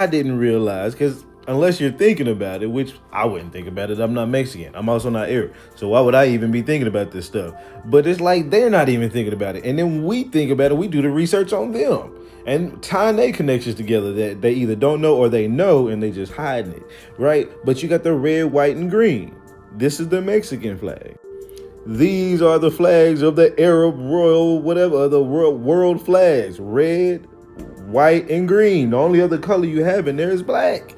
I didn't realize, because unless you're thinking about it, which I wouldn't think about it, I'm not Mexican. I'm also not Arab. So why would I even be thinking about this stuff? But it's like they're not even thinking about it. And then we think about it, we do the research on them and tying their connections together that they either don't know or they know and they just hiding it, right? But you got the red, white, and green. This is the Mexican flag. These are the flags of the Arab royal, whatever, the world flags. Red, white, and green. The only other color you have in there is black.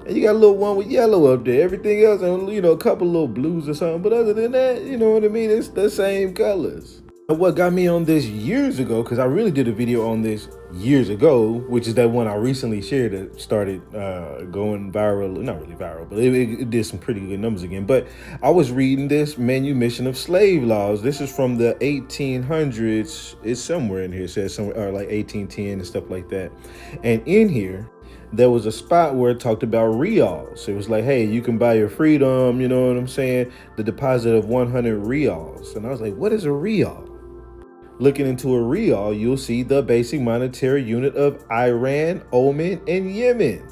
And you got a little one with yellow up there. Everything else, and a couple little blues or something. But other than that, you know what I mean? It's the same colors. And what got me on this years ago, because I really did a video on this years ago, which is that one I recently shared that started going viral. Not really viral, but it did some pretty good numbers again. But I was reading this manumission of slave laws. This is from the 1800s. It's somewhere in here. It says somewhere, or like 1810 and stuff like that. And in here, there was a spot where it talked about reals. It was like, hey, you can buy your freedom, you know what I'm saying? The deposit of 100 reals. And I was like, what is a real? Looking into a real, you'll see the basic monetary unit of Iran, Oman, and Yemen.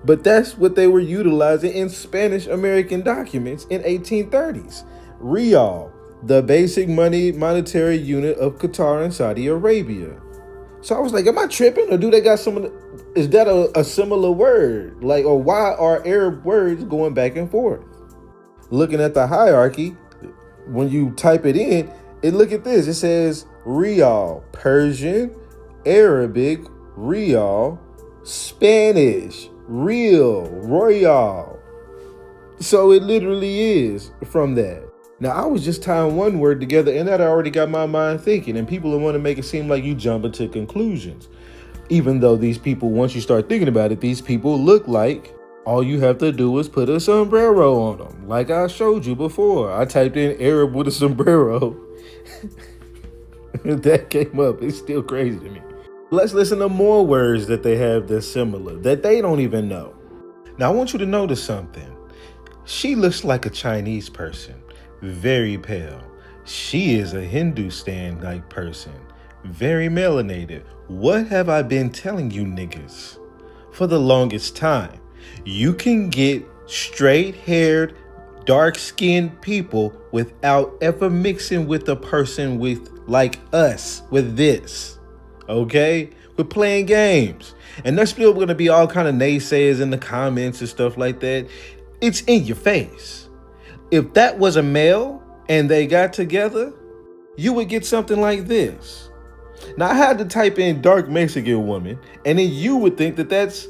But that's what they were utilizing in Spanish American documents in 1830s. Real, the basic monetary unit of Qatar and Saudi Arabia. So I was like, am I tripping? Or do they got is that a similar word? Like, or why are Arab words going back and forth? Looking at the hierarchy, when you type it in, look at this. It says Rial, Persian, Arabic, Rial, Spanish, Real, Royal. So it literally is from that. Now, I was just tying one word together, and that already got my mind thinking, and people want to make it seem like you jump into conclusions. Even though these people, once you start thinking about it, these people look like all you have to do is put a sombrero on them. Like I showed you before. I typed in Arab with a sombrero. That came up. It's still crazy to me. Let's listen to more words that they have that's similar, that they don't even know. Now, I want you to notice something. She looks like a Chinese person. Very pale. She is a Hindustan-like person. Very melanated. What have I been telling you niggas? For the longest time, you can get straight-haired, dark-skinned people without ever mixing with a person with like us, with this. Okay? We're playing games. And there's still going to be all kind of naysayers in the comments and stuff like that. It's in your face. If that was a male and they got together, you would get something like this. Now, I had to type in dark Mexican woman, and then you would think that that's